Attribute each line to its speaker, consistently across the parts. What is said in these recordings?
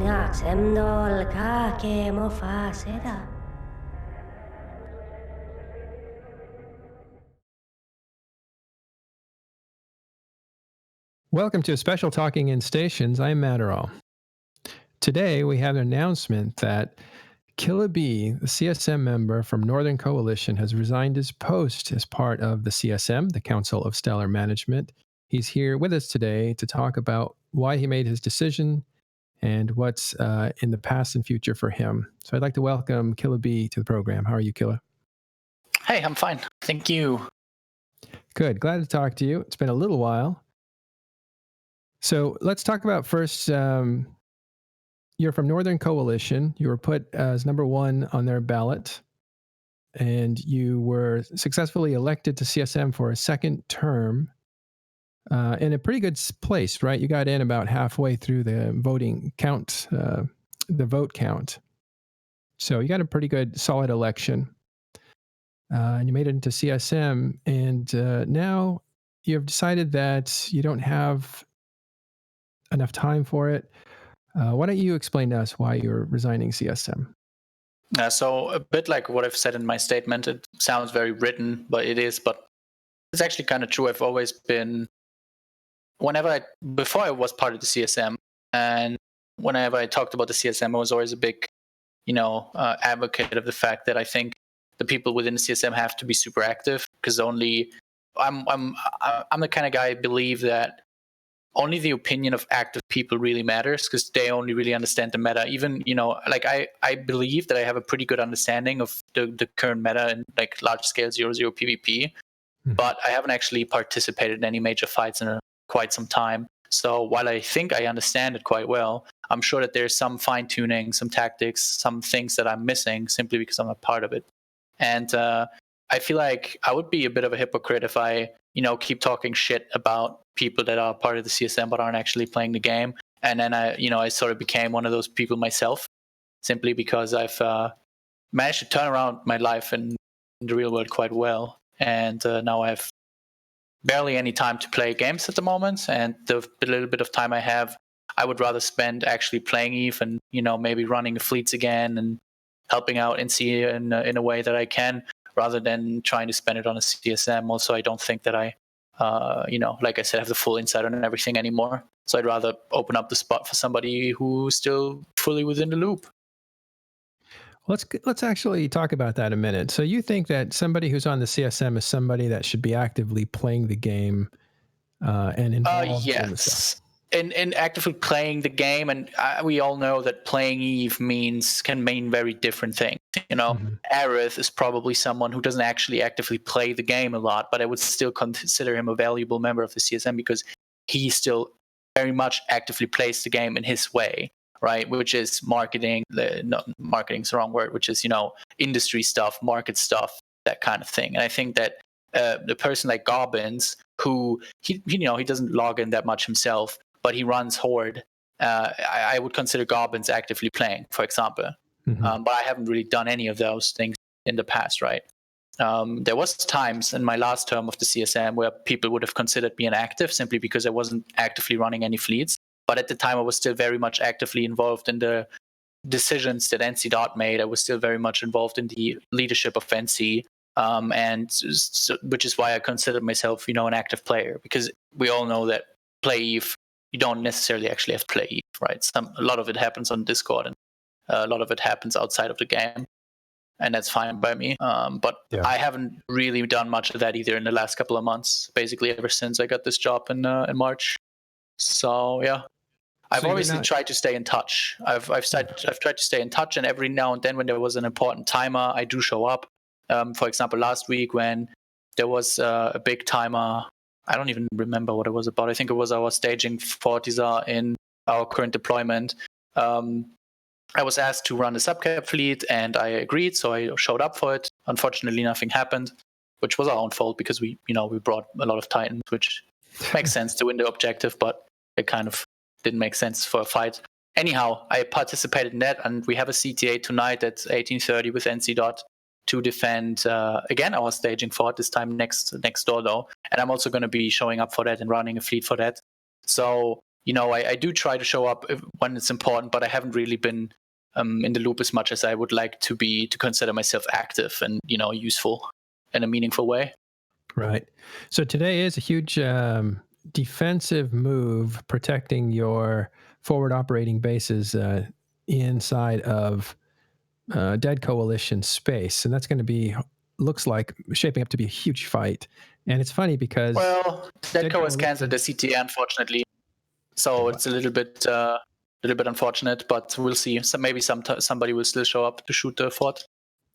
Speaker 1: ngạc xem đol ca kê mô pha sẽ đà.
Speaker 2: Welcome to Special Talking in Stations. I'm Matterall. Today, we have an announcement that Killah Bee, the CSM member from Northern Coalition, has resigned his post as part of the CSM, the Council of Stellar Management. He's here with us today to talk about why he made his decision and what's in the past and future for him. So I'd like to welcome Killah Bee to the program. How are you, Killah?
Speaker 3: Hey, I'm fine. Thank you.
Speaker 2: Good. Glad to talk to you. It's been a little while. So let's talk about first, you're from Northern Coalition. You were put as number one on their ballot, and you were successfully elected to CSM for a second term in a pretty good place, right? You got in about halfway through the voting count, the vote count. So you got a pretty good, solid election. And you made it into CSM, and now you've decided that you don't have enough time for it. Why don't you explain to us why you're resigning CSM?
Speaker 3: So a bit like what I've said in my statement, it sounds very written, but it is. But it's actually kind of true. I've always been, before I was part of the CSM, and whenever I talked about the CSM, I was always a big, advocate of the fact that I think the people within the CSM have to be super active, because I'm the kind of guy I believe that only the opinion of active people really matters, because they only really understand the meta. Even, I believe that I have a pretty good understanding of the current meta in like large scale 0-0 PvP, but I haven't actually participated in any major fights in quite some time. So while I think I understand it quite well, I'm sure that there's some fine tuning, some tactics, some things that I'm missing simply because I'm a part of it. And I feel like I would be a bit of a hypocrite if I, keep talking shit about people that are part of the CSM but aren't actually playing the game. And then I sort of became one of those people myself, simply because I've managed to turn around my life in the real world quite well. And now I have barely any time to play games at the moment. And the little bit of time I have, I would rather spend actually playing EVE and, maybe running the fleets again and helping out NC in a way that I can, rather than trying to spend it on a CSM. Also, I don't think that I, like I said, have the full insight on everything anymore. So I'd rather open up the spot for somebody who's still fully within the loop.
Speaker 2: Let's actually talk about that a minute. So you think that somebody who's on the CSM is somebody that should be actively playing the game and involved in the stuff?
Speaker 3: In actively playing the game, and we all know that playing EVE can mean very different things. Aerith is probably someone who doesn't actually actively play the game a lot, but I would still consider him a valuable member of the CSM because he still very much actively plays the game in his way, right? Which is marketing. Not marketing's the wrong word. Which is industry stuff, market stuff, that kind of thing. And I think that the person like Gobbins, who he doesn't log in that much himself, but he runs Horde. I would consider Gobbins actively playing, for example. But I haven't really done any of those things in the past, right? There was times in my last term of the CSM where people would have considered me inactive simply because I wasn't actively running any fleets. But at the time, I was still very much actively involved in the decisions that NC Dot made. I was still very much involved in the leadership of NC, which is why I considered myself, an active player. Because we all know that play EVE, you don't necessarily actually have to play EVE, right? A lot of it happens on Discord, and a lot of it happens outside of the game, and that's fine by me. But I haven't really done much of that either in the last couple of months, basically ever since I got this job in March. So yeah, I've obviously tried to stay in touch. I've tried to stay in touch, and every now and then when there was an important timer, I do show up. For example, last week when there was a big timer, I don't even remember what it was about. I think it was our staging Fortizar in our current deployment. I was asked to run a subcap fleet, and I agreed, so I showed up for it. Unfortunately, nothing happened, which was our own fault because we brought a lot of Titans, which makes sense to win the objective, but it kind of didn't make sense for a fight. Anyhow, I participated in that, and we have a CTA tonight at 18:30 with NC Dot to defend again our staging fort, this time next door though. And I'm also going to be showing up for that and running a fleet for that. So I do try to show up when it's important, but I haven't really been in the loop as much as I would like to be, to consider myself active and, useful in a meaningful way.
Speaker 2: Right. So today is a huge defensive move, protecting your forward operating bases inside of Dead Coalition space. And that's going to be, looks like, shaping up to be a huge fight. And it's funny because...
Speaker 3: Well, Dead Co has canceled the CTA, unfortunately. So it's a little bit unfortunate, but we'll see. So maybe somebody will still show up to shoot the fort.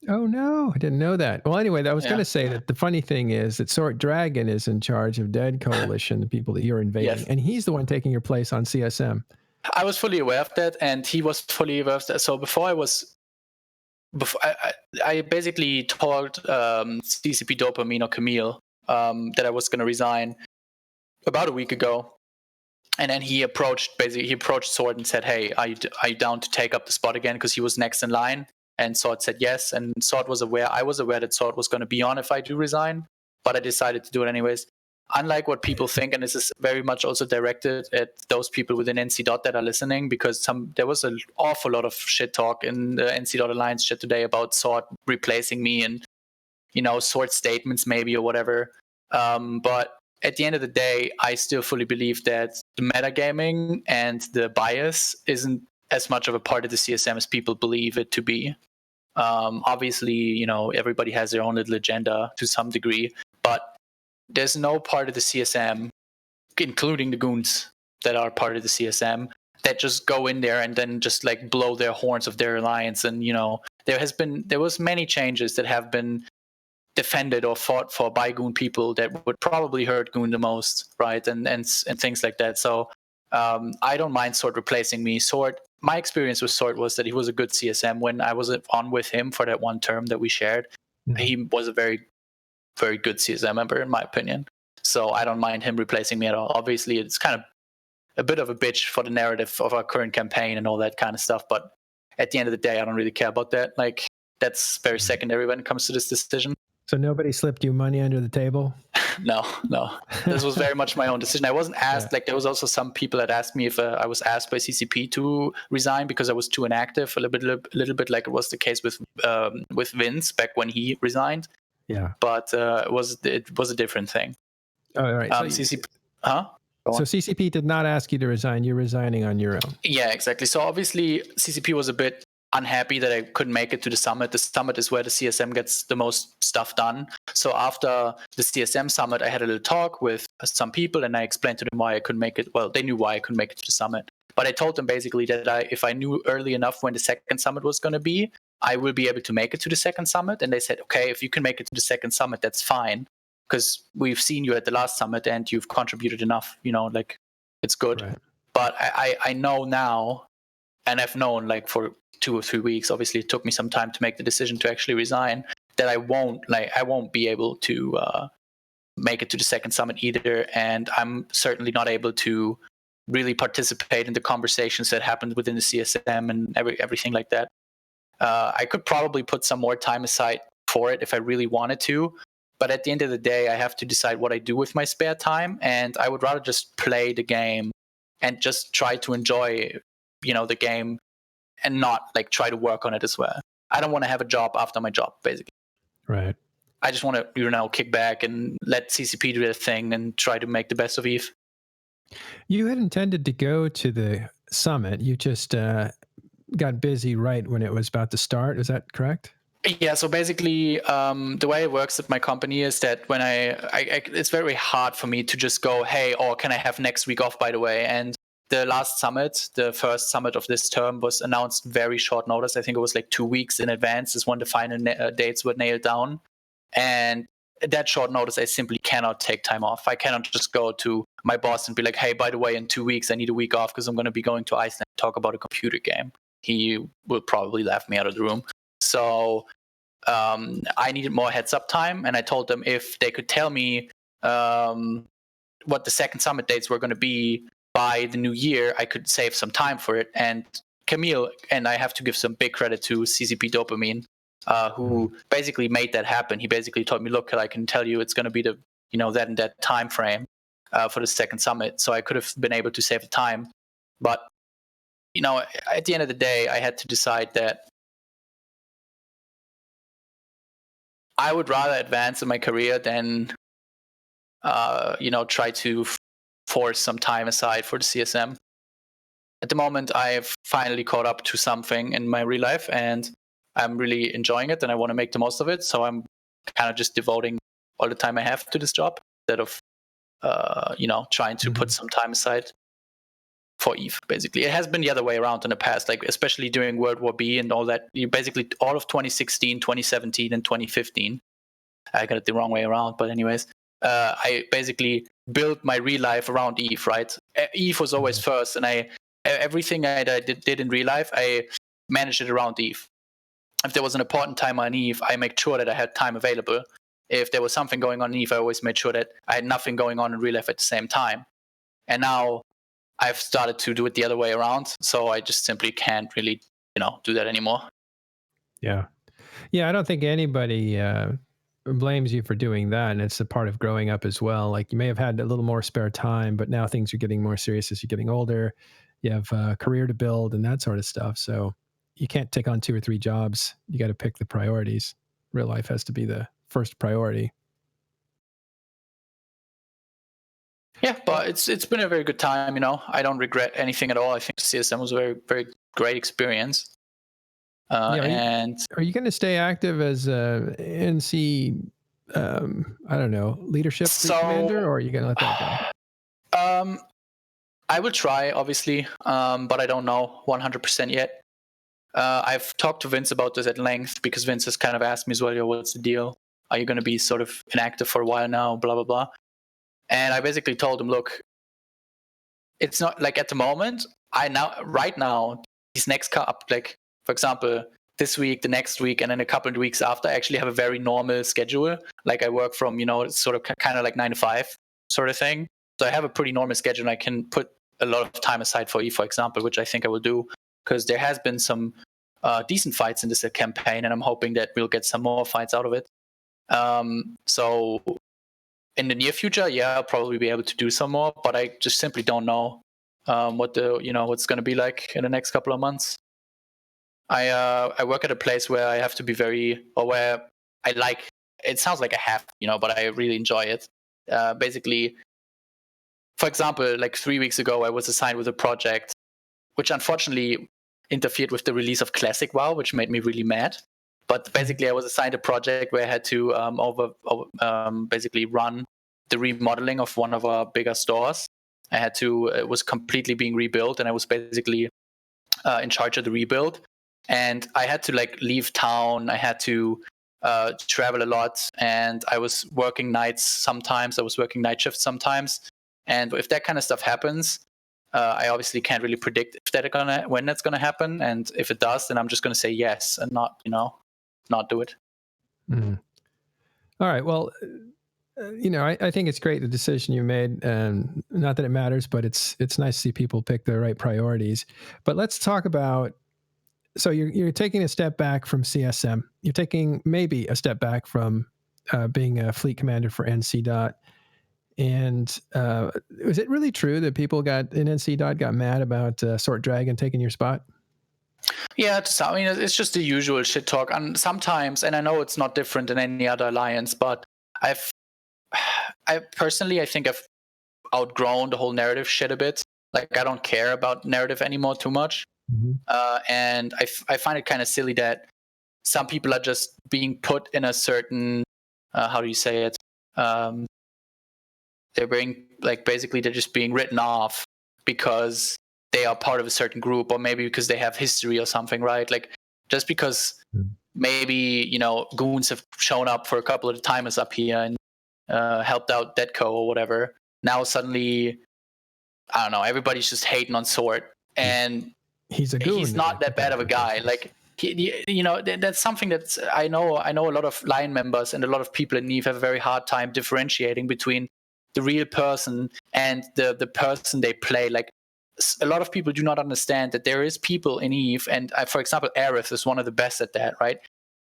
Speaker 2: Oh no, I didn't know that. Well, anyway, I was going to say that the funny thing is that Sword Dragon is in charge of Dead Coalition, the people that you're invading, and he's the one taking your place on CSM.
Speaker 3: I was fully aware of that, and he was fully aware of that. So I basically told CCP Dopamine or Camille that I was going to resign about a week ago. And then he approached Sword and said, "Hey, are you down to take up the spot again?" Because he was next in line. And Sword said yes. And Sword was aware. I was aware that Sword was going to be on if I do resign, but I decided to do it anyways. Unlike what people think, and this is very much also directed at those people within NC Dot that are listening, because there was an awful lot of shit talk in the NC Dot Alliance chat today about Sword replacing me and, Sword statements maybe or whatever. But at the end of the day, I still fully believe that the metagaming and the bias isn't as much of a part of the CSM as people believe it to be. Obviously, everybody has their own little agenda to some degree, but there's no part of the CSM, including the goons that are part of the CSM, that just go in there and then just like blow their horns of their alliance. And, there was many changes that have been defended or fought for by goon people that would probably hurt goon the most, right? And things like that. So I don't mind Sword replacing me. Sword, my experience with Sword was that he was a good CSM when I was on with him for that one term that we shared. Mm-hmm. He was a very, very good CSM member, in my opinion. So I don't mind him replacing me at all. Obviously, it's kind of a bit of a bitch for the narrative of our current campaign and all that kind of stuff. But at the end of the day, I don't really care about that. Like, that's very secondary when it comes to this decision.
Speaker 2: So nobody slipped you money under the table?
Speaker 3: No. This was very much my own decision. I wasn't asked. Like, there was also some people that asked me if I was asked by CCP to resign because I was too inactive, a little bit like it was the case with Vince back when he resigned.
Speaker 2: Yeah.
Speaker 3: But it was a different thing.
Speaker 2: Oh, all right.
Speaker 3: CCP, huh?
Speaker 2: So CCP did not ask you to resign. You're resigning on your own.
Speaker 3: Yeah, exactly. So obviously CCP was a bit unhappy that I couldn't make it to the summit. The summit is where the CSM gets the most stuff done. So after the CSM summit, I had a little talk with some people and I explained to them why I couldn't make it. Well, they knew why I couldn't make it to the summit. But I told them basically that if I knew early enough when the second summit was going to be, I will be able to make it to the second summit. And they said, okay, if you can make it to the second summit, that's fine. Because we've seen you at the last summit and you've contributed enough, like it's good. Right. But I know now, and I've known like for 2 or 3 weeks, obviously it took me some time to make the decision to actually resign, that I won't be able to make it to the second summit either. And I'm certainly not able to really participate in the conversations that happened within the CSM and everything like that. I could probably put some more time aside for it if I really wanted to. But at the end of the day, I have to decide what I do with my spare time. And I would rather just play the game and just try to enjoy, the game and not like try to work on it as well. I don't want to have a job after my job, basically.
Speaker 2: Right.
Speaker 3: I just want to, kick back and let CCP do their thing and try to make the best of EVE.
Speaker 2: You had intended to go to the summit. You just got busy right when it was about to start. Is that correct?
Speaker 3: Yeah, so basically, the way it works at my company is that when it's very hard for me to just go, hey, or can I have next week off, by the way? And the last summit, the first summit of this term, was announced very short notice. I think it was like 2 weeks in advance is when the final dates were nailed down. And at that short notice, I simply cannot take time off. I cannot just go to my boss and be like, hey, by the way, in 2 weeks, I need a week off because I'm going to be going to Iceland to talk about a computer game. He will probably laugh me out of the room. So I needed more heads up time, and I told them if they could tell me what the second summit dates were going to be by the new year, I could save some time for it. And Camille, and I have to give some big credit to CCP Dopamine, who basically made that happen. He basically told me, look, I can tell you it's going to be the that and that time frame. for the second summit, so I could have been able to save the time. But at the end of the day, I had to decide that I would rather advance in my career than try to force some time aside for the CSM. At the moment, I've finally caught up to something in my real life, and I'm really enjoying it, and I want to make the most of it. So I'm kind of just devoting all the time I have to this job instead of trying to put some time aside for EVE. Basically, it has been the other way around in the past, like especially during World War B and all that. You basically all of 2016, 2017, and 2015. I got it the wrong way around, but anyways, I basically built my real life around EVE. Right, EVE was always first, and everything I did in real life, I managed it around EVE. If there was an important time on EVE, I made sure that I had time available. If there was something going on in EVE, I always made sure that I had nothing going on in real life at the same time. And now I've started to do it the other way around, so I just simply can't really, do that anymore.
Speaker 2: Yeah. I don't think anybody blames you for doing that, and it's a part of growing up as well. Like, you may have had a little more spare time, but now things are getting more serious as you're getting older. You have a career to build and that sort of stuff. So you can't take on 2 or 3 jobs. You got to pick the priorities. Real life has to be the first priority.
Speaker 3: Yeah, but it's been a very good time. I don't regret anything at all. I think CSM was a very, very great experience.
Speaker 2: Are you going to stay active as a NC, I don't know, leadership commander, or are you going to let that
Speaker 3: go? I will try, obviously, but I don't know 100% yet. I've talked to Vince about this at length because Vince has kind of asked me as well, what's the deal? Are you going to be sort of inactive for a while now, blah, blah, blah. And I basically told him, look, it's not like at the moment, right now, these next cup, like, for example, this week, the next week, and then a couple of weeks after, I actually have a very normal schedule. Like, I work from, sort of kind of like 9 to 5 sort of thing. So I have a pretty normal schedule, and I can put a lot of time aside for EVE, for example, which I think I will do, because there has been some decent fights in this campaign, and I'm hoping that we'll get some more fights out of it. So in the near future, I'll probably be able to do some more, but I just simply don't know what's going to be like in the next couple of months. I work at a place where I have to be where I like. It sounds like I have, but I really enjoy it. Basically, for example, like 3 weeks ago, I was assigned with a project, which unfortunately interfered with the release of Classic WoW, which made me really mad. But basically, I was assigned a project where I had to basically run the remodeling of one of our bigger stores. It was completely being rebuilt, and I was basically in charge of the rebuild. And I had to leave town. I had to travel a lot, and I was working nights sometimes. I was working night shifts sometimes. And if that kind of stuff happens, I obviously can't really predict when that's gonna happen. And if it does, then I'm just gonna say yes and not do it.
Speaker 2: Mm. All right. Well, I think it's great, the decision you made. Not that it matters, but it's nice to see people pick the right priorities. But let's talk about. So you're taking a step back from CSM. You're taking maybe a step back from being a fleet commander for NC Dot. And is it really true that people in NC Dot got mad about Sword Dragon taking your spot?
Speaker 3: Yeah, it's just the usual shit talk. And sometimes, and I know it's not different in any other alliance, but I personally, I think I've outgrown the whole narrative shit a bit. Like, I don't care about narrative anymore too much. Mm-hmm. And I find it kind of silly that some people are just being put in a certain, how do you say it? They're just being written off because they are part of a certain group, or maybe because they have history or something, right? Like, just because maybe, goons have shown up for a couple of timers up here and helped out Deadco or whatever. Now suddenly, I don't know, everybody's just hating on Sword, and
Speaker 2: he's a goon.
Speaker 3: He's not that bad of a guy. Like, that's something that I know a lot of line members and a lot of people in EVE have a very hard time differentiating between the real person and the person they play. Like, a lot of people do not understand that there is people in EVE, and for example, Aerith is one of the best at that, right?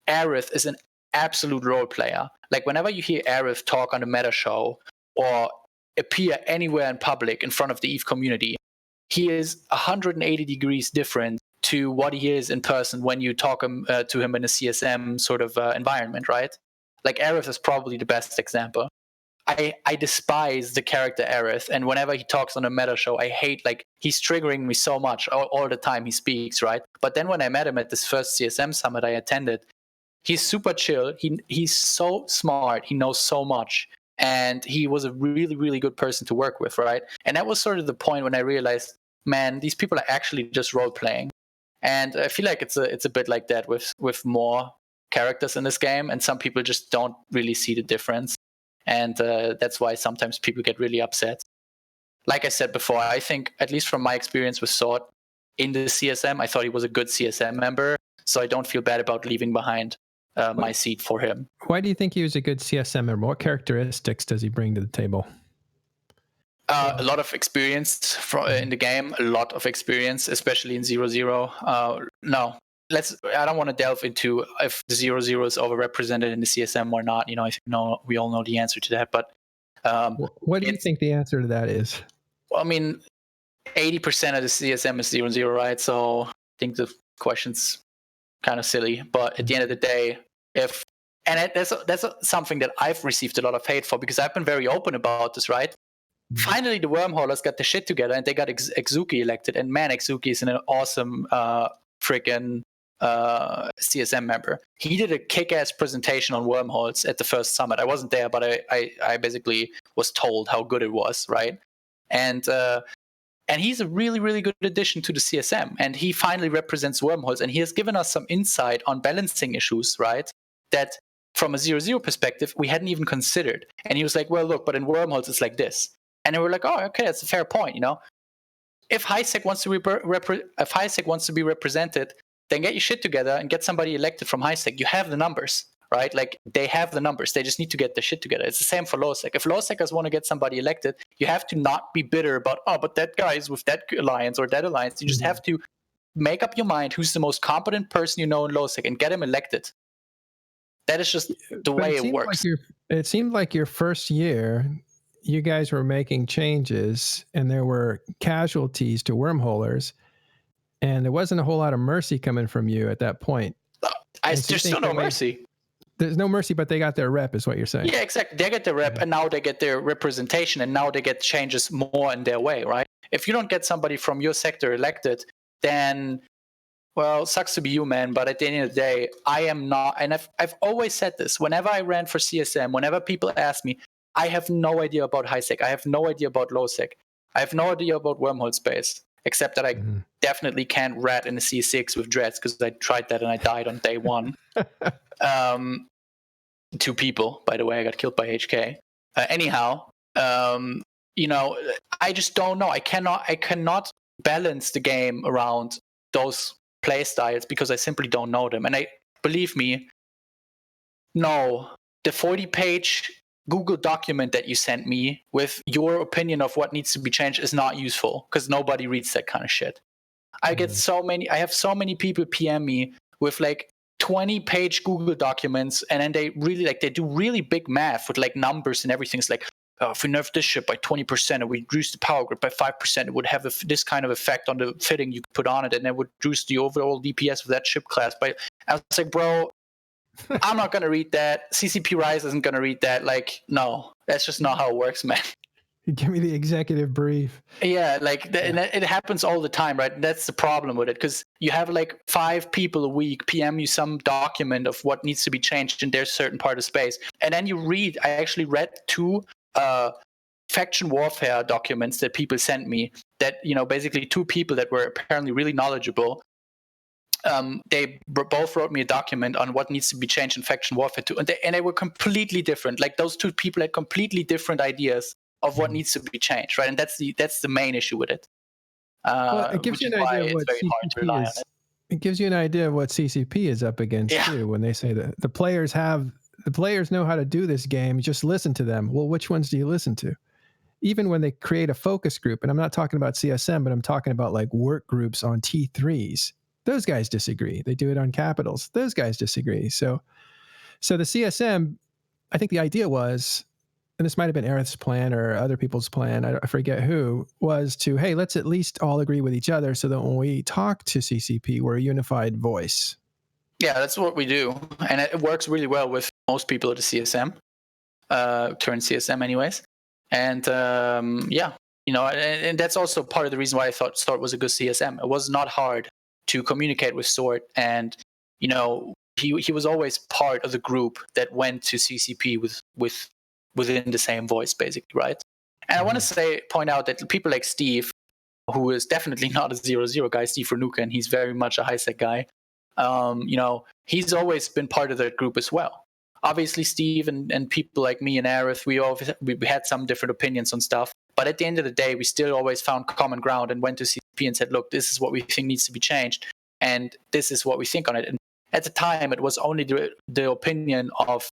Speaker 3: Aerith is an absolute role player. Like, whenever you hear Aerith talk on the meta show, or appear anywhere in public in front of the EVE community, he is 180 degrees different to what he is in person when you talk to him in a CSM sort of environment, right? Like Aerith is probably the best example. I despise the character Aerith, and whenever he talks on a meta show, I hate, like, he's triggering me so much all the time he speaks, right? But then when I met him at this first CSM summit I attended, he's super chill. He's so smart. He knows so much. And he was a really, really good person to work with, right? And that was sort of the point when I realized, man, these people are actually just role playing. And I feel like it's a bit like that with more characters in this game, and some people just don't really see the difference. And that's why sometimes people get really upset. Like I said before, I think, at least from my experience with Sword in the CSM, I thought he was a good CSM member, so I don't feel bad about leaving behind my seat for him.
Speaker 2: Why do you think he was a good CSM member? What characteristics does he bring to the table?
Speaker 3: A lot of experience in the game, a lot of experience, especially in 0-0. No, I don't want to delve into if the 0-0 is overrepresented in the CSM or not. We all know the answer to that. But
Speaker 2: what do you think the answer to that is?
Speaker 3: Well, I mean, 80% of the CSM is 0-0, right? So I think the question's kind of silly. But at the end of the day, that's something that I've received a lot of hate for, because I've been very open about this, right? Finally, the Wormholers got the shit together and they got Exuki elected. And man, Exuki is an awesome freaking CSM member. He did a kick-ass presentation on wormholes at the first summit. I wasn't there, but I basically was told how good it was, right? And he's a really, really good addition to the CSM. And he finally represents wormholes. And he has given us some insight on balancing issues, right? That from a 0-0 perspective, we hadn't even considered. And he was like, well, look, but in wormholes, it's like this. And we were like, oh, okay, that's a fair point, If HiSec wants to be represented, then get your shit together and get somebody elected from HiSec. You have the numbers, right? Like, they have the numbers. They just need to get their shit together. It's the same for LowSec. If LowSecers want to get somebody elected, you have to not be bitter about, oh, but that guy is with that alliance or that alliance. You just have to make up your mind who's the most competent person in LowSec and get him elected. That is just the way it works.
Speaker 2: It seemed like your first year, you guys were making changes and there were casualties to wormholers, and there wasn't a whole lot of mercy coming from you at that point.
Speaker 3: There's still no mercy.
Speaker 2: There's no mercy, but they got their rep, is what you're saying.
Speaker 3: Yeah, exactly. They get their rep, and now they get their representation, and now they get changes more in their way, right? If you don't get somebody from your sector elected, then, well, sucks to be you, man. But at the end of the day, I am not, and I've always said this, whenever I ran for CSM, whenever people ask me, I have no idea about HiSec. I have no idea about LowSec. I have no idea about wormhole space, except that I definitely can't rat in a C6 with dreads, because I tried that and I died on day one. 2 people, by the way, I got killed by HK. Anyhow, I just don't know. I cannot balance the game around those play styles because I simply don't know them. And believe me, no, the 40-page Google document that you sent me with your opinion of what needs to be changed is not useful, because nobody reads that kind of shit. I have so many people PM me with like 20-page Google documents, and then they do really big math with like numbers and everything. It's like, if we nerf this ship by 20% and we reduce the power grid by 5%, it would have this kind of effect on the fitting you could put on it, and it would reduce the overall DPS of that ship class. I was like, bro, I'm not going to read that. CCP Rise isn't going to read that. Like, no, that's just not how it works, man.
Speaker 2: Give me the executive brief.
Speaker 3: Yeah, and it happens all the time, right? That's the problem with it, because you have like 5 people a week PM you some document of what needs to be changed in their certain part of space. And then I actually read 2 faction warfare documents that people sent me that, basically 2 people that were apparently really knowledgeable. They both wrote me a document on what needs to be changed in faction warfare 2, and they were completely different. Like, those 2 people had completely different ideas of what needs to be changed, right? And that's the main issue with it.
Speaker 2: Well, it gives you an idea of what CCP is. It gives you an idea of what CCP is up against too. When they say that the players know how to do this game, just listen to them. Well, which ones do you listen to? Even when they create a focus group, and I'm not talking about CSM, but I'm talking about like work groups on T3s. Those guys disagree. They do it on capitals. Those guys disagree. So the CSM, I think the idea was, and this might have been Aerith's plan or other people's plan, I forget who, was to, hey, let's at least all agree with each other so that when we talk to CCP, we're a unified voice.
Speaker 3: Yeah, that's what we do. And it works really well with most people at the CSM, current CSM anyways. And and that's also part of the reason why I thought Sword was a good CSM. It was not hard to communicate with Sword, and he was always part of the group that went to CCP within the same voice, basically, right? And I want to point out that people like Steve, who is definitely not a 0-0 guy, Steve Renuka, and he's very much a high-sec guy. He's always been part of that group as well. Obviously, Steve and people like me and Aerith, we had some different opinions on stuff. But at the end of the day, we still always found common ground and went to CCP and said, look, this is what we think needs to be changed. And this is what we think on it. And at the time, it was only the opinion of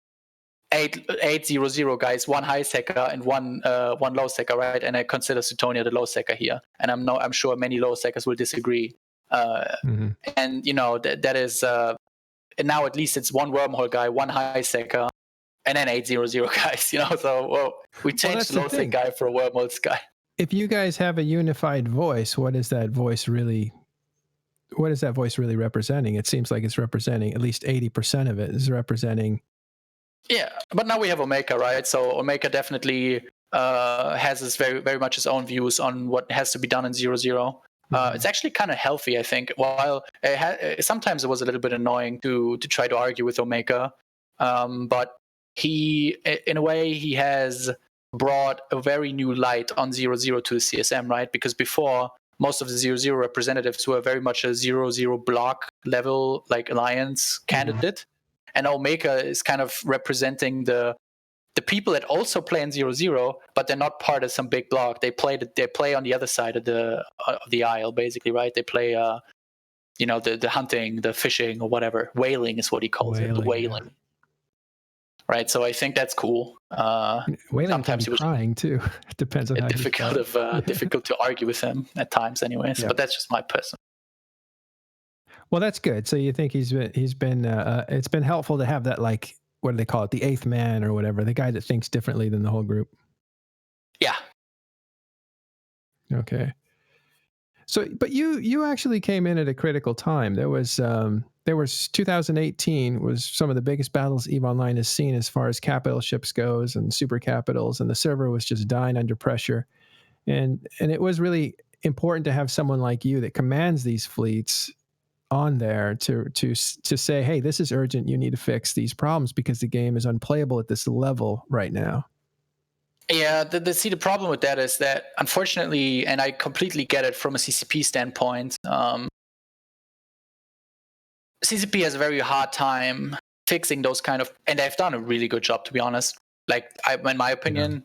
Speaker 3: 8-0-0 guys, one high secker and one low secker, right? And I consider Sutonia the low secker here. And I'm sure many low seckers will disagree. And that is and now at least it's one wormhole guy, one high secker, and then 8-0-0 guys. So we changed the low sec guy for a wormholes guy.
Speaker 2: If you guys have a unified voice, what is that voice really representing? It seems like it's representing at least 80% of it is representing.
Speaker 3: Yeah, but now we have Omega, right? So Omega definitely has his very, very much his own views on what has to be done in 0-0. It's actually kind of healthy, I think. While sometimes it was a little bit annoying to try to argue with Omega, but he, in a way, he has brought a very new light on 0-0 to the CSM, right? Because before, most of the 0-0 representatives were very much a 0-0 block level, like alliance candidate, and Omega is kind of representing the people that also play in 0-0, but they're not part of some big block. They play on the other side of the aisle, basically, right? They play, the hunting, the fishing, or whatever. Whaling is what he calls it. The whaling, yeah. Right? So I think that's cool.
Speaker 2: Whaling sometimes can be crying too. It depends on how
Speaker 3: difficult to argue with him at times, anyways. Yep. But that's just my personal.
Speaker 2: Well, that's good. So you think he's been it's been helpful to have that, like, what do they call it? The eighth man or whatever, the guy that thinks differently than the whole group.
Speaker 3: Yeah.
Speaker 2: Okay. So, but you actually came in at a critical time. There was 2018 was some of the biggest battles EVE Online has seen as far as capital ships goes and super capitals, and the server was just dying under pressure. And it was really important to have someone like you that commands these fleets on there to say, hey, this is urgent. You need to fix these problems because the game is unplayable at this level right now.
Speaker 3: Yeah, the problem with that is that, unfortunately, and I completely get it from a CCP standpoint, CCP has a very hard time fixing those kind of, and they've done a really good job, to be honest. Like, in my opinion,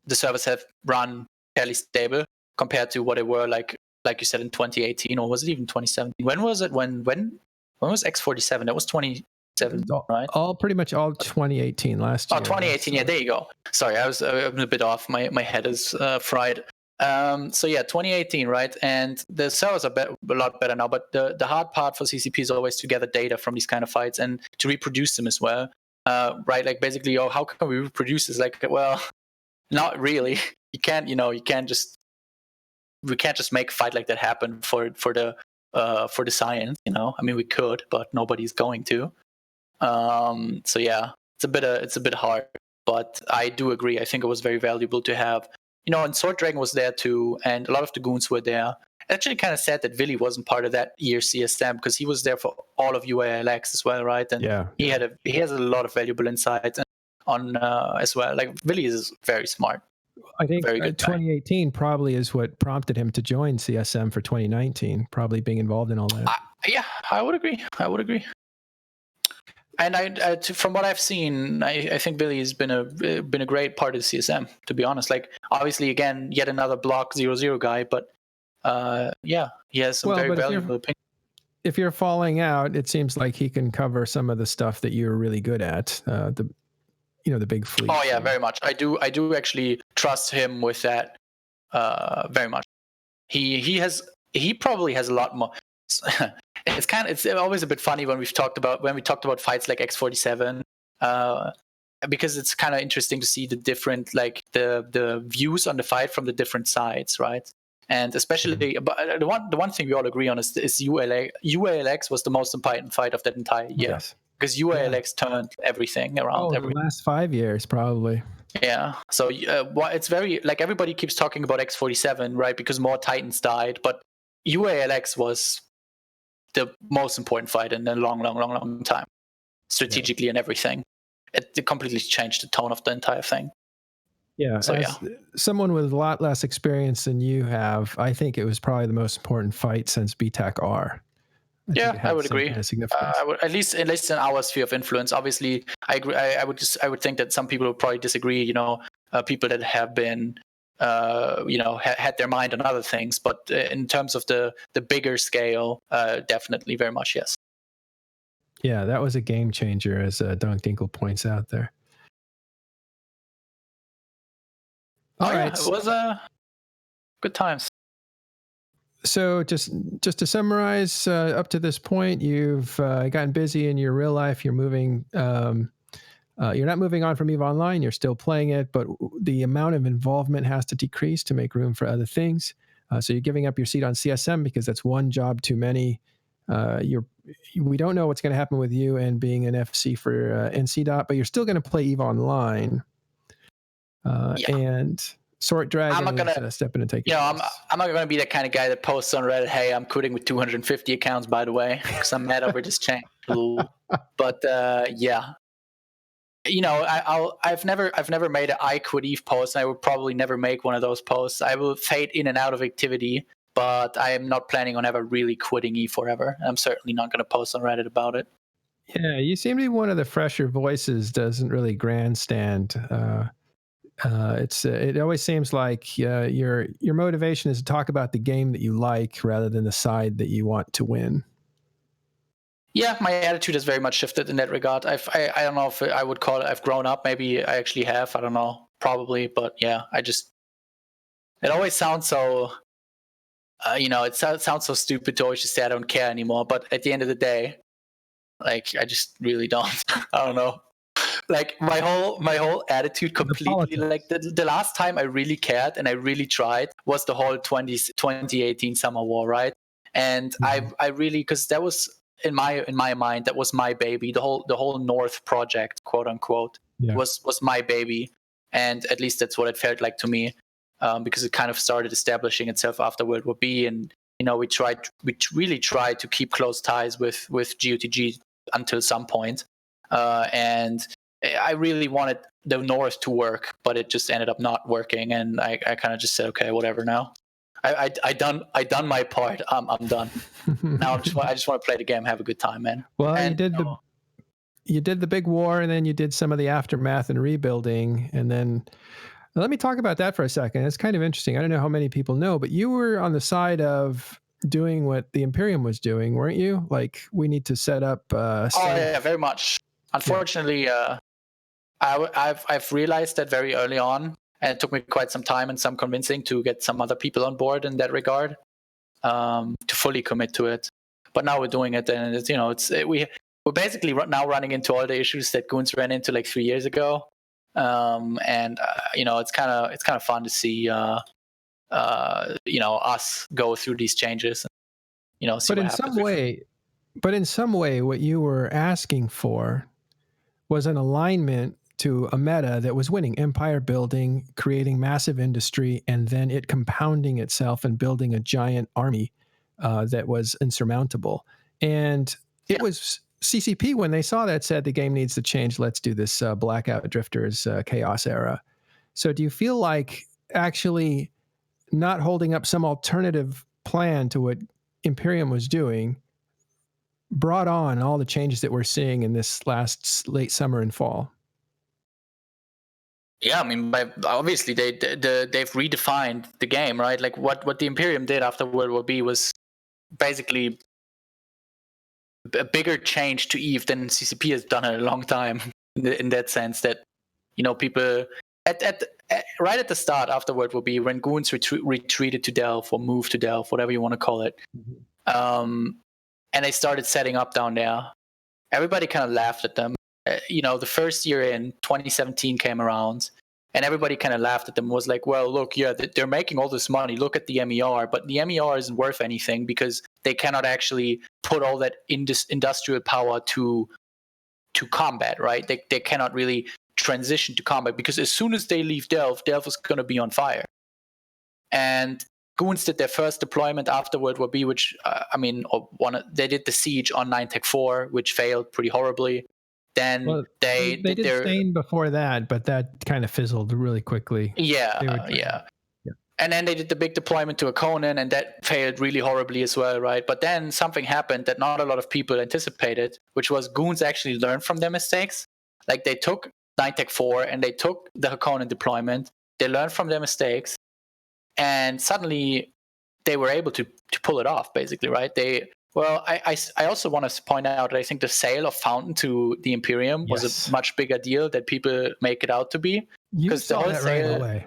Speaker 3: the servers have run fairly stable compared to what they were like you said, in 2018, or was it even 2017? When was it? When was X47? That was 2017, right?
Speaker 2: Pretty much all 2018 last year.
Speaker 3: 2018. Yeah, there you go. Sorry, I'm a bit off. My head is fried. So yeah, 2018, right? And the servers are a lot better now. But the hard part for CCP is always to gather data from these kind of fights and to reproduce them as well, right? Like, basically, how can we reproduce this? Like, well, not really. You can't just. We can't just make a fight like that happen for the science, I mean, we could, but nobody's going to. So yeah, it's a bit hard, but I do agree. I think it was very valuable to have, and Sword Dragon was there too, and a lot of the goons were there. Actually, kind of sad that Willy wasn't part of that year's CSM because he was there for all of UALX as well, right? And he has a lot of valuable insights on as well. Like, Willy is very smart.
Speaker 2: I think 2018 probably is what prompted him to join CSM for 2019, probably being involved in all that.
Speaker 3: Yeah, I would agree. And from what I've seen, I think Billy has been a great part of the CSM, to be honest. Like, obviously, again, yet another block 0-0 guy, but he has some very valuable opinions.
Speaker 2: If you're falling out, it seems like he can cover some of the stuff that you're really good at. The big fleet.
Speaker 3: Oh yeah, very much. I do actually trust him with that very much. He probably has a lot more. It's always a bit funny when we talked about fights like X47. because it's kind of interesting to see the different, like the views on the fight from the different sides, right? And especially, but the one thing we all agree on is UALX was the most important fight of that entire year.
Speaker 2: Yes.
Speaker 3: Because UALX turned everything around.
Speaker 2: The last 5 years, probably.
Speaker 3: Yeah. So it's very, like, everybody keeps talking about X47, right? Because more Titans died, but UALX was the most important fight in a long time, strategically and everything. It completely changed the tone of the entire thing.
Speaker 2: Yeah.
Speaker 3: So,
Speaker 2: as someone with a lot less experience than you have, I think it was probably the most important fight since BTAC R.
Speaker 3: I would agree.
Speaker 2: Kind of significance.
Speaker 3: At least in our sphere of influence. Obviously, I agree. I would think that some people would probably disagree. People that have been, had their mind on other things. But in terms of the bigger scale, definitely very much yes.
Speaker 2: Yeah, that was a game changer, as Dunk Dinkle points out there. All right.
Speaker 3: It was good times.
Speaker 2: So just to summarize, up to this point, you've gotten busy in your real life. You're moving. You're not moving on from EVE Online. You're still playing it, but the amount of involvement has to decrease to make room for other things. So you're giving up your seat on CSM because that's one job too many. We don't know what's going to happen with you and being an FC for NC. But you're still going to play EVE Online. And Sort Dragon is stepping and taking.
Speaker 3: I'm not going to be that kind of guy that posts on Reddit, "Hey, I'm quitting with 250 accounts, by the way, because I'm mad over this change." But I've never made an "I quit EVE" post. And I would probably never make one of those posts. I will fade in and out of activity, but I am not planning on ever really quitting EVE forever. I'm certainly not going to post on Reddit about it.
Speaker 2: Yeah, you seem to be one of the fresher voices. Doesn't really grandstand. It always seems like your motivation is to talk about the game that you like rather than the side that you want to win.
Speaker 3: Yeah, my attitude has very much shifted in that regard. I don't know if I would call it I've grown up. Maybe I actually have. I don't know. Probably, but yeah, it always sounds so. It sounds so stupid to always just say I don't care anymore. But at the end of the day, like, I just really don't. I don't know. Like, my whole attitude completely, like, the last time I really cared and I really tried was the whole 2018 summer war, right? And I really, because that was in my mind, that was my baby. The whole North project, quote unquote, was my baby, and at least that's what it felt like to me, because it kind of started establishing itself after World War B, and we really tried to keep close ties with GOTG until some point, and I really wanted the North to work, but it just ended up not working, and I kind of just said, okay, whatever. Now, I done my part. I'm done. Now I just want to play the game, have a good time, man.
Speaker 2: Well, you did the big war, and then you did some of the aftermath and rebuilding, and then let me talk about that for a second. It's kind of interesting. I don't know how many people know, but you were on the side of doing what the Imperium was doing, weren't you? Like, we need to set up.
Speaker 3: Yeah, very much. Unfortunately, I've realized that very early on, and it took me quite some time and some convincing to get some other people on board in that regard, to fully commit to it. But now we're doing it, and we're basically now running into all the issues that Goons ran into like 3 years ago, and it's kind of fun to see us go through these changes, and, see
Speaker 2: but in some way, what you were asking for was an alignment to a meta that was winning, empire building, creating massive industry, and then it compounding itself and building a giant army that was insurmountable. And it was CCP, when they saw that, said the game needs to change. Let's do this Blackout Drifters chaos era. So do you feel like actually not holding up some alternative plan to what Imperium was doing brought on all the changes that we're seeing in this last late summer and fall?
Speaker 3: Yeah, I mean, obviously they've redefined the game, right? Like what the Imperium did after World War B was basically a bigger change to EVE than CCP has done in a long time. In that sense, that people right at the start after World War B, when Goons retreated to Delph or moved to Delph, whatever you want to call it, and they started setting up down there, everybody kind of laughed at them. the first year in 2017 came around, and everybody kind of laughed at them. Was like, well, look, yeah, they're making all this money. Look at the MER, but the MER isn't worth anything because they cannot actually put all that industrial power to combat, right? They cannot really transition to combat because as soon as they leave Delft is going to be on fire. And Goons did their first deployment after World War B, which they did the siege on 9Tech-4, which failed pretty horribly. Then they
Speaker 2: did Stain before that, but that kind of fizzled really quickly.
Speaker 3: Yeah. And then they did the big deployment to Akonin, and that failed really horribly as well, right? But then something happened that not a lot of people anticipated, which was Goons actually learned from their mistakes. Like they took 9Tech-4 and they took the Akonin deployment. They learned from their mistakes, and suddenly they were able to pull it off, basically, right? I also want to point out that I think the sale of Fountain to the Imperium was a much bigger deal than people make it out to be.
Speaker 2: You saw that right away.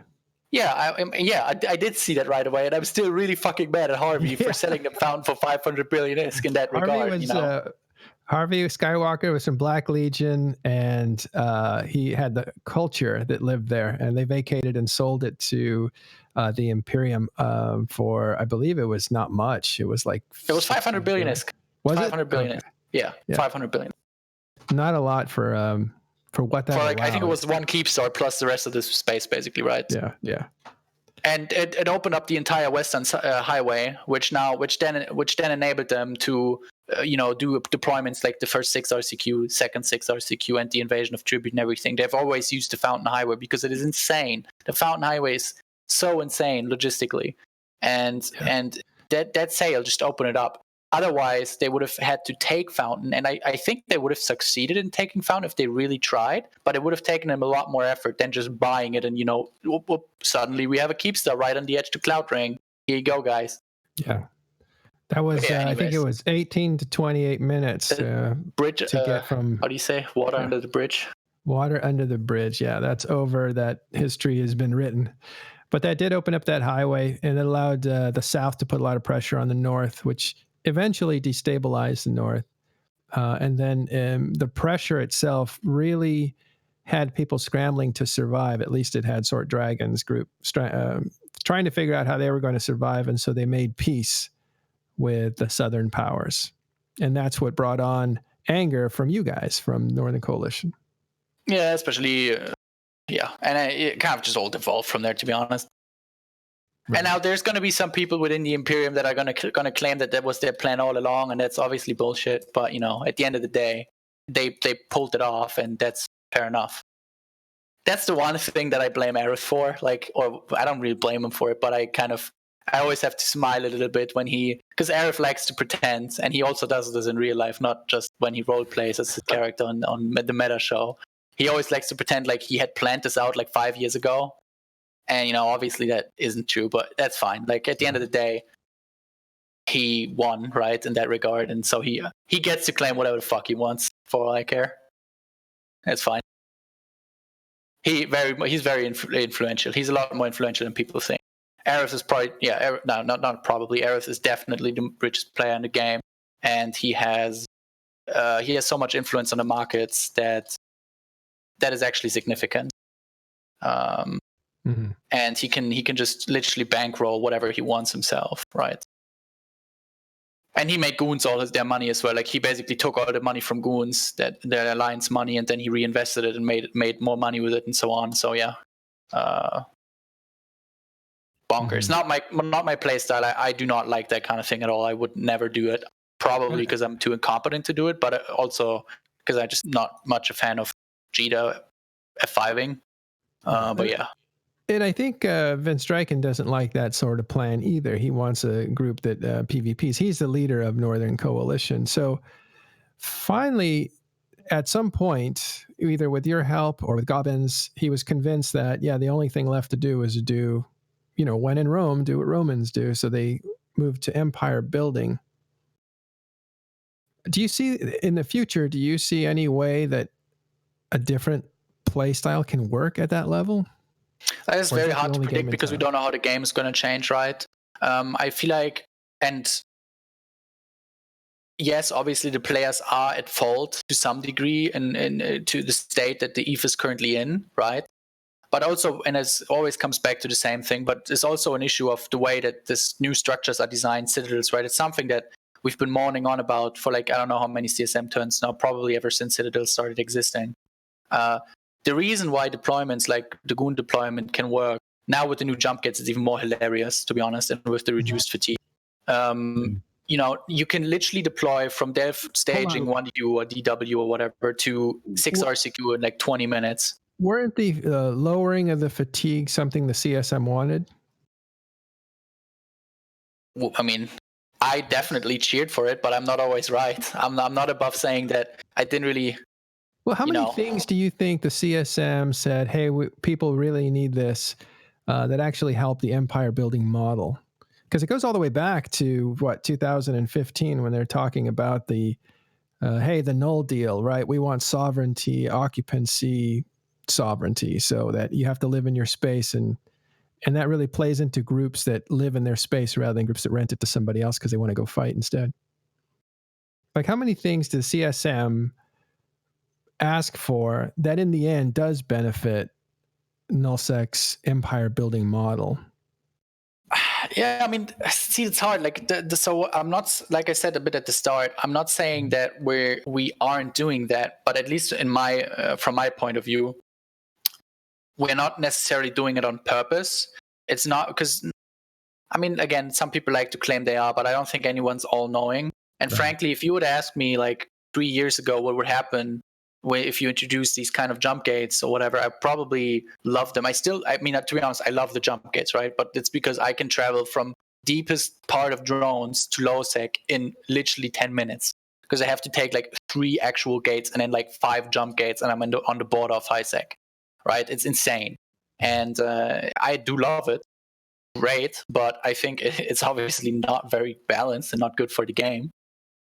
Speaker 3: Yeah, I did see that right away, and I'm still really fucking mad at Harvey for selling the Fountain for 500 billion ISK in that regard.
Speaker 2: Harvey Skywalker was from Black Legion, and he had the culture that lived there, and they vacated and sold it to the Imperium for, I believe it was not much. It was
Speaker 3: 500 billion ISK.
Speaker 2: Was
Speaker 3: 500 billion?
Speaker 2: Okay.
Speaker 3: Yeah, 500 billion.
Speaker 2: Not a lot for what that allowed.
Speaker 3: I think it was one Keepstar plus the rest of the space, basically, right?
Speaker 2: Yeah.
Speaker 3: And it opened up the entire Western Highway, which then enabled them to do deployments like the first 6 RCQ, second 6 RCQ, and the invasion of Tribute and everything. They've always used the Fountain Highway because it is insane. The Fountain Highway is so insane logistically, and that sale just opened it up. Otherwise, they would have had to take Fountain, and I think they would have succeeded in taking Fountain if they really tried, but it would have taken them a lot more effort than just buying it and, whoop, suddenly we have a Keepstar right on the edge to Cloud Ring. Here you go, guys.
Speaker 2: Yeah. That was, I think it was 18 to 28 minutes
Speaker 3: bridge,
Speaker 2: to get from...
Speaker 3: How do you say? Water under the bridge?
Speaker 2: Water under the bridge, yeah. That's over. That history has been written. But that did open up that highway, and it allowed the South to put a lot of pressure on the North, which eventually destabilized the North. And then the pressure itself really had people scrambling to survive. At least it had Sword Dragon's group trying to figure out how they were going to survive. And so they made peace with the Southern powers. And that's what brought on anger from you guys, from Northern Coalition.
Speaker 3: Yeah, especially, and it kind of just all devolved from there, to be honest. Right. And now there's going to be some people within the Imperium that are going to claim that was their plan all along, and that's obviously bullshit. But at the end of the day, they pulled it off, and that's fair enough. That's the one thing that I blame Aerith for. Or I don't really blame him for it, but I always have to smile a little bit because Aerith likes to pretend, and he also does this in real life, not just when he role plays as his character on the meta show. He always likes to pretend like he had planned this out 5 years ago. And, obviously that isn't true, but that's fine. At the end of the day, he won, right, in that regard. And so he gets to claim whatever the fuck he wants, for all I care. That's fine. He's very influential. He's a lot more influential than people think. Aerith is probably, not probably. Aerith is definitely the richest player in the game. And he has so much influence on the markets that is actually significant.
Speaker 2: Mm-hmm.
Speaker 3: And he can just literally bankroll whatever he wants himself, right? And he made Goons all their money as well. He basically took all the money from Goons, their alliance money, and then he reinvested it and made more money with it and so on. So yeah, bonkers.
Speaker 2: Mm-hmm.
Speaker 3: Not my play style. I do not like that kind of thing at all. I would never do it. Probably because I'm too incompetent to do it, but also because I'm just not much a fan of Jita F5ing. But yeah.
Speaker 2: And I think Vince Stryken doesn't like that sort of plan either. He wants a group that PvPs. He's the leader of Northern Coalition. So finally, at some point, either with your help or with Gobbins, he was convinced that, the only thing left to do is to do, when in Rome, do what Romans do. So they moved to empire building. Do you see, in the future, any way that a different play style can work at that level?
Speaker 3: That is very hard to predict because we don't know how the game is going to change, right? I feel like, and yes, obviously the players are at fault to some degree and to the state that the ETH is currently in, right? But also, and it always comes back to the same thing, but it's also an issue of the way that this new structures are designed, Citadels, right? It's something that we've been moaning on about for like, I don't know how many CSM turns now, probably ever since Citadel started existing. The reason why deployments like the Goon deployment can work now with the new jump gates is even more hilarious, to be honest, and with the reduced fatigue. You know, you can literally deploy from dev staging 1U or DW or whatever to 6 RCQ in like 20 minutes.
Speaker 2: Weren't the lowering of the fatigue something the CSM wanted?
Speaker 3: Well, I mean, I definitely cheered for it, but I'm not always right. I'm not above saying that I didn't really.
Speaker 2: Well, how many things do you think the CSM said, hey, people really need this, that actually help the empire building model? Because it goes all the way back to, 2015 when they're talking about the, hey, the null deal, right? We want sovereignty, occupancy, sovereignty, so that you have to live in your space, and that really plays into groups that live in their space rather than groups that rent it to somebody else because they want to go fight instead. Like, how many things does CSM ask for that in the end does benefit nullsec's empire building model?
Speaker 3: Yeah, I mean, see, it's hard. Like, so I'm not, like I said a bit at the start, I'm not saying that we aren't doing that, but at least in my from my point of view, we're not necessarily doing it on purpose. It's not because, I mean, again, some people like to claim they are, but I don't think anyone's all-knowing. And frankly, if you would ask me like 3 years ago what would happen if you introduce these kind of jump gates or whatever, I probably love them. I mean, to be honest, I love the jump gates, right? But it's because I can travel from deepest part of drones to low sec in literally 10 minutes because I have to take like 3 actual gates and then like 5 jump gates, and I'm on the border of high sec, right? It's insane. And I do love it. Great, but I think it's obviously not very balanced and not good for the game.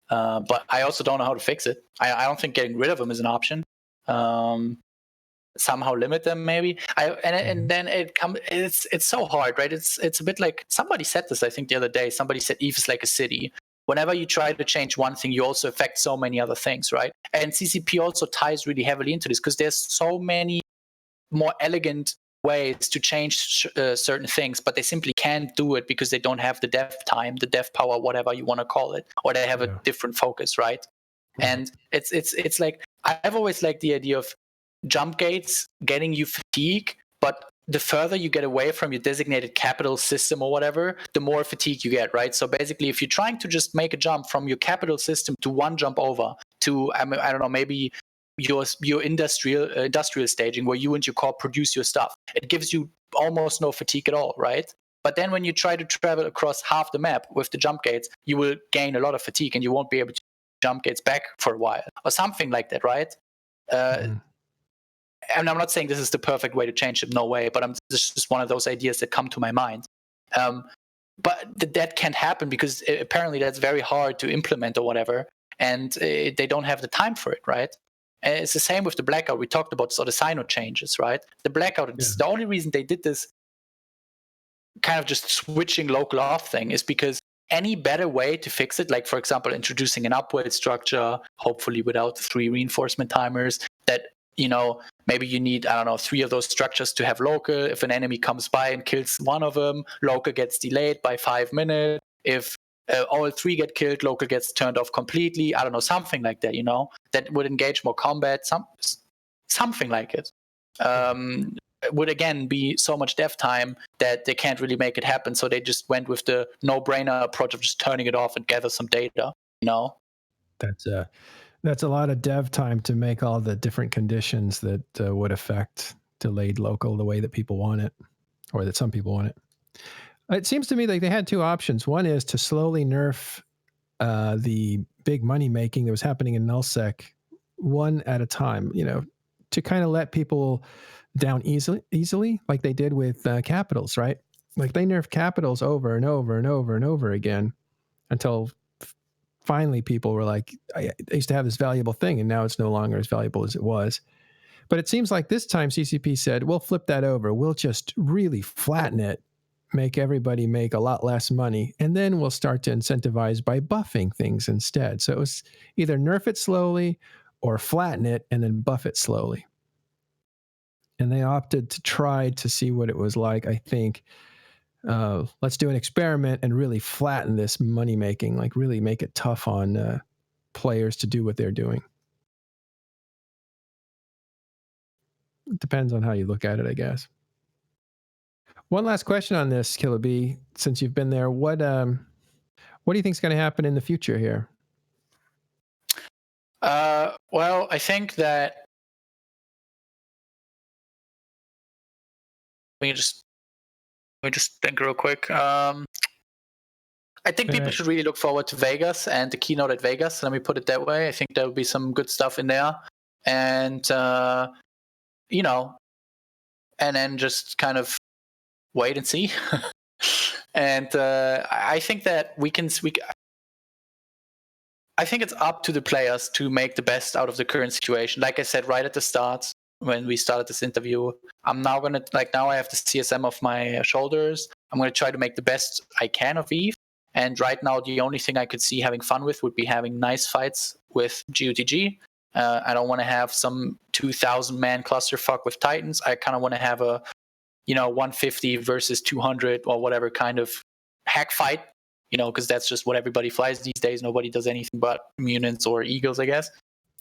Speaker 3: But I also don't know how to fix it. I don't think getting rid of them is an option. Somehow limit them, maybe. And then it's so hard, right? It's a bit like somebody said this, I think, the other day. Somebody said ETH is like a city. Whenever you try to change one thing, you also affect so many other things, right? And CCP also ties really heavily into this because there's so many more elegant ways to change certain things, but they simply can't do it because they don't have the dev time, the dev power, whatever you want to call it, or they have a different focus, right? And it's like, I've always liked the idea of jump gates getting you fatigue, but the further you get away from your designated capital system or whatever, the more fatigue you get, right? So basically, if you're trying to just make a jump from your capital system to one jump over to, I don't know, maybe your industrial staging where you and your core produce your stuff, it gives you almost no fatigue at all, right? But then when you try to travel across half the map with the jump gates, you will gain a lot of fatigue and you won't be able to jump gates back for a while or something like that, right? And I'm not saying this is the perfect way to change it, no way, but this is just one of those ideas that come to my mind. But that can't happen because apparently that's very hard to implement or whatever, and they don't have the time for it, right? And it's the same with the blackout we talked about, so the synod changes, right? The blackout, the only reason they did this kind of just switching local off thing is because any better way to fix it, like for example, introducing an upward structure, hopefully without 3 reinforcement timers, that, you know, maybe you need, I don't know, 3 of those structures to have local. If an enemy comes by and kills one of them, local gets delayed by 5 minutes. If all 3 get killed, local gets turned off completely. I don't know, something like that, you know, that would engage more combat, something like it. Would again be so much dev time that they can't really make it happen. So they just went with the no-brainer approach of just turning it off and gather some data, you know?
Speaker 2: That's a lot of dev time to make all the different conditions that would affect delayed local the way that people want it, or that some people want it. It seems to me like they had 2 options. One is to slowly nerf the big money making that was happening in nullsec one at a time, you know, to kind of let people down easily, like they did with capitals, right? Like they nerfed capitals over and over and over and over again until finally people were like, I used to have this valuable thing and now it's no longer as valuable as it was. But it seems like this time CCP said, we'll flip that over. We'll just really flatten it, make everybody make a lot less money, and then we'll start to incentivize by buffing things instead. So it was either nerf it slowly or flatten it and then buff it slowly. And they opted to try to see what it was like. I think, let's do an experiment and really flatten this money making, like really make it tough on players to do what they're doing. It depends on how you look at it, I guess. One last question on this, Killah Bee, since you've been there. What do you think is going to happen in the future here?
Speaker 3: Well, I think that let me just think real quick. I think people should really look forward to Vegas and the keynote at Vegas. Let me put it that way. I think there will be some good stuff in there, and and then just kind of wait and see. And I think that I think it's up to the players to make the best out of the current situation. Like I said right at the start when we started this interview, I'm now gonna now I have the CSM off my shoulders. I'm gonna try to make the best I can of EVE. And right now, the only thing I could see having fun with would be having nice fights with GOTG. I don't want to have some 2,000 man clusterfuck with Titans. I kind of want to have a 150 versus 200 or whatever kind of hack fight, because that's just what everybody flies these days. Nobody does anything but Munins or Eagles, I guess.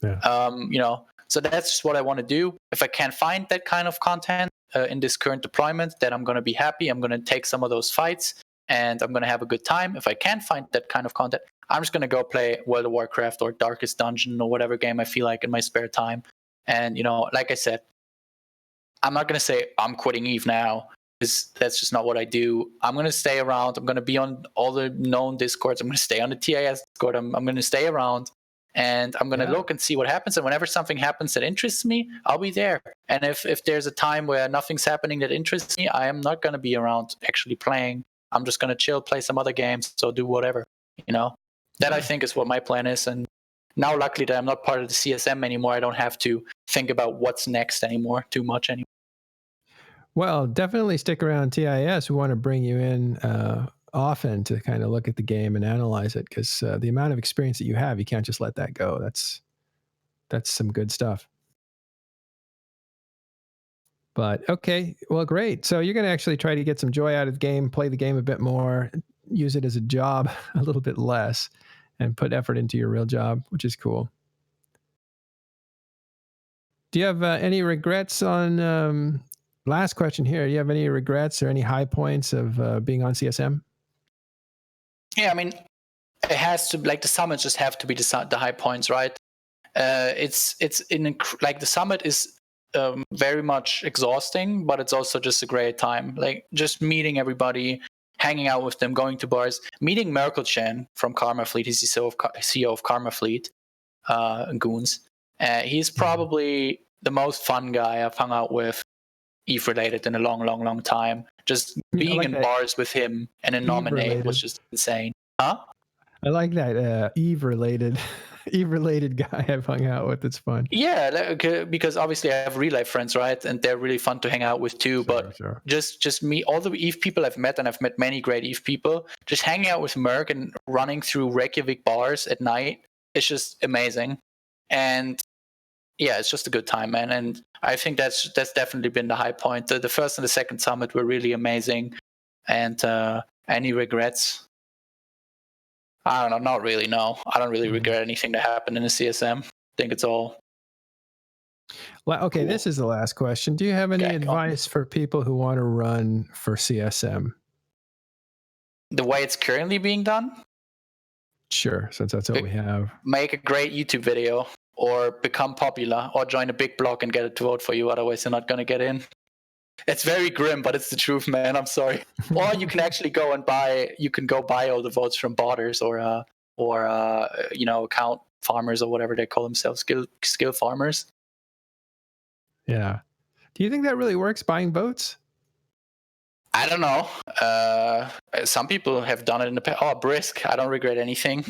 Speaker 2: Yeah.
Speaker 3: So that's just what I want to do. If I can't find that kind of content in this current deployment, then I'm going to be happy. I'm going to take some of those fights and I'm going to have a good time. If I can't find that kind of content, I'm just going to go play World of Warcraft or Darkest Dungeon or whatever game I feel like in my spare time. And, like I said, I'm not going to say I'm quitting EVE now, because that's just not what I do. I'm going to stay around. I'm going to be on all the known Discords. I'm going to stay on the TIS Discord. I'm going to stay around, and I'm going to look and see what happens. And whenever something happens that interests me, I'll be there. And if there's a time where nothing's happening that interests me, I am not going to be around actually playing. I'm just going to chill, play some other games, so do whatever, That I think is what my plan is. And now, luckily, that I'm not part of the CSM anymore, I don't have to think about what's next anymore too much anymore.
Speaker 2: Well, definitely stick around TIS. We want to bring you in often to kind of look at the game and analyze it, because the amount of experience that you have, you can't just let that go. That's some good stuff. But okay, well, great. So you're going to actually try to get some joy out of the game, play the game a bit more, use it as a job a little bit less, and put effort into your real job, which is cool. Do you have any regrets on, last question here, do you have any regrets or any high points of being on CSM?
Speaker 3: Yeah, I mean, it has to, the summits just have to be the high points, right? The summit is very much exhausting, but it's also just a great time. Just meeting everybody, hanging out with them, going to bars, meeting Merkel Chen from Karma Fleet. He's the CEO of Karma Fleet, Goons. He's probably the most fun guy I've hung out with, EVE related, in a long, long, long time. Just being in bars with him and in Nominate was just insane. Huh?
Speaker 2: I like that EVE related guy I've hung out with. It's fun.
Speaker 3: Yeah, because obviously I have real life friends, right? And they're really fun to hang out with too. Sure. Just me, all the EVE people I've met, and I've met many great EVE people, just hanging out with Merc and running through Reykjavik bars at night, it's just amazing. And yeah, it's just a good time, man. And I think that's definitely been the high point. The first and the second summit were really amazing. And any regrets? I don't know. Not really, no. I don't really regret anything that happened in the CSM. I think it's all...
Speaker 2: Well, okay, cool. This is the last question. Do you have any advice for people who want to run for CSM?
Speaker 3: The way it's currently being done?
Speaker 2: Sure, since that's what we have.
Speaker 3: Make a great YouTube video, or become popular, or join a big blog and get it to vote for you. Otherwise, you're not going to get in. It's very grim, but it's the truth, man. I'm sorry. Or you can actually go and buy all the votes from botters or account farmers or whatever they call themselves, skill farmers.
Speaker 2: Yeah. Do you think that really works, buying votes?
Speaker 3: I don't know. Some people have done it in the past. Oh, Brisk. I don't regret anything.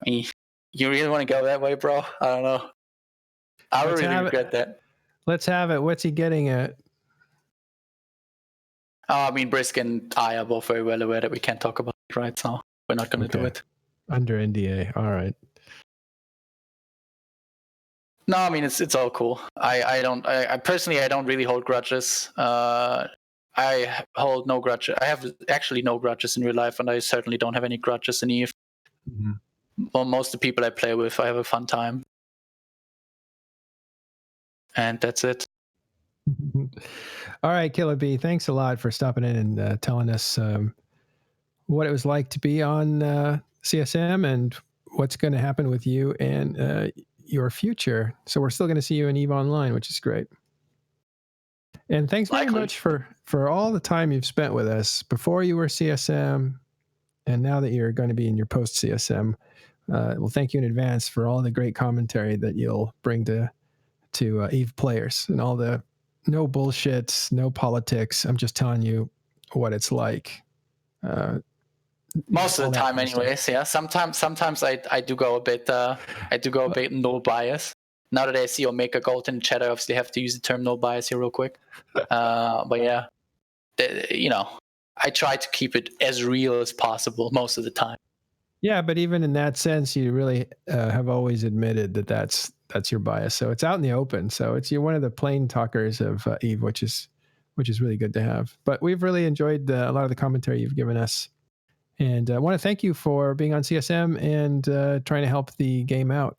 Speaker 3: I mean, you really want to go that way, bro? I don't know. I don't really regret that.
Speaker 2: Let's have it. What's he getting at?
Speaker 3: I mean, Brisk and I are both very well aware that we can't talk about it, right? So we're not going to do it.
Speaker 2: Under NDA. All right.
Speaker 3: No, I mean, it's all cool. I personally, I don't really hold grudges. I hold no grudges. I have actually no grudges in real life, and I certainly don't have any grudges in EVE. Well, most of the people I play with, I have a fun time. And that's it.
Speaker 2: All right, Killah Bee, thanks a lot for stopping in and telling us what it was like to be on CSM and what's going to happen with you and your future. So we're still going to see you in EVE Online, which is great. And thanks very much for all the time you've spent with us before you were CSM and now that you're going to be in your post-CSM. Well, thank you in advance for all the great commentary that you'll bring to EVE players and all the no bullshit, no politics. I'm just telling you what it's like.
Speaker 3: Most of the time, anyways. Yeah. Sometimes I do go a bit. I do go a bit no bias. Now that I see Omega Gold in the chat, I obviously have to use the term no bias here real quick. But yeah, I try to keep it as real as possible most of the time.
Speaker 2: Yeah, but even in that sense, you really have always admitted that that's your bias. So it's out in the open. So you're one of the plain talkers of EVE, which is really good to have. But we've really enjoyed a lot of the commentary you've given us. And I want to thank you for being on CSM and trying to help the game out.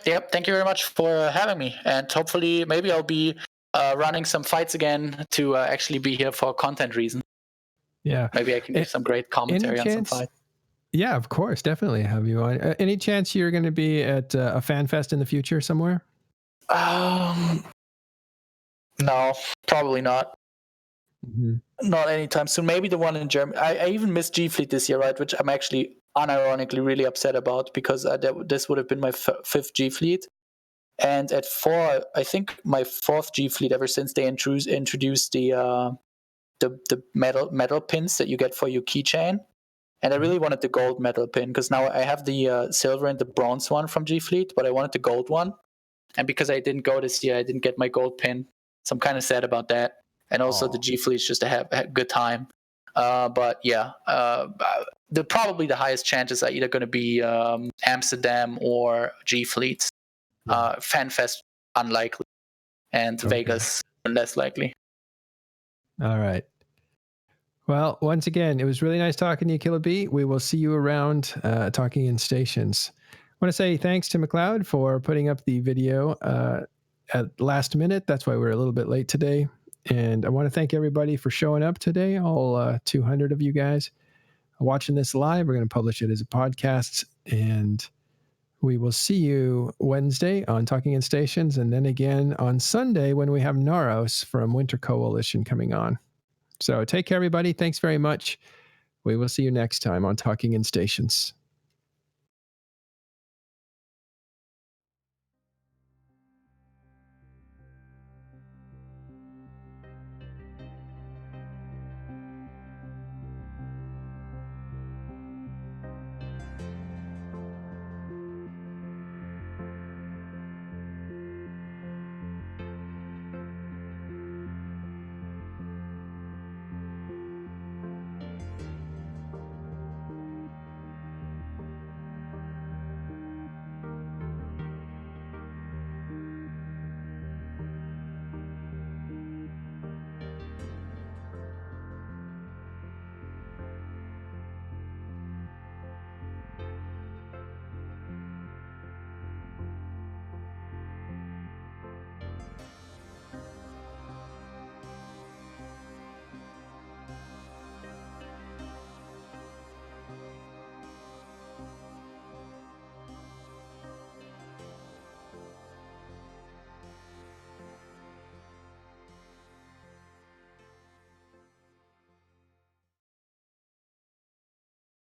Speaker 3: Yep. Thank you very much for having me. And hopefully, maybe I'll be running some fights again to actually be here for content reasons.
Speaker 2: Yeah.
Speaker 3: Maybe I can give some great commentary on some fights.
Speaker 2: Yeah, of course. Definitely have you on. Any chance you're going to be at a fan fest in the future somewhere?
Speaker 3: No, probably not. Not anytime soon. Maybe the one in Germany. I even missed G Fleet this year, right? Which I'm actually unironically really upset about because this would have been my fifth G Fleet. And at 4, I think my 4th G Fleet ever since they introduced the metal pins that you get for your keychain. And I really wanted the gold metal pin because now I have the silver and the bronze one from G Fleet, but I wanted the gold one. And because I didn't go this year, I didn't get my gold pin. So I'm kind of sad about that. And also the G Fleet's just to have a good time. But yeah, probably the highest chances are either going to be Amsterdam or G Fleet. FanFest, unlikely. And Vegas, less likely.
Speaker 2: All right. Well, once again, it was really nice talking to you, Killah Bee. We will see you around talking in stations. I want to say thanks to McLeod for putting up the video at last minute. That's why we're a little bit late today. And I want to thank everybody for showing up today, all 200 of you guys watching this live. We're going to publish it as a podcast. And we will see you Wednesday on Talking in Stations. And then again on Sunday when we have Naros from Winter Coalition coming on. So take care, everybody. Thanks very much. We will see you next time on Talking in Stations.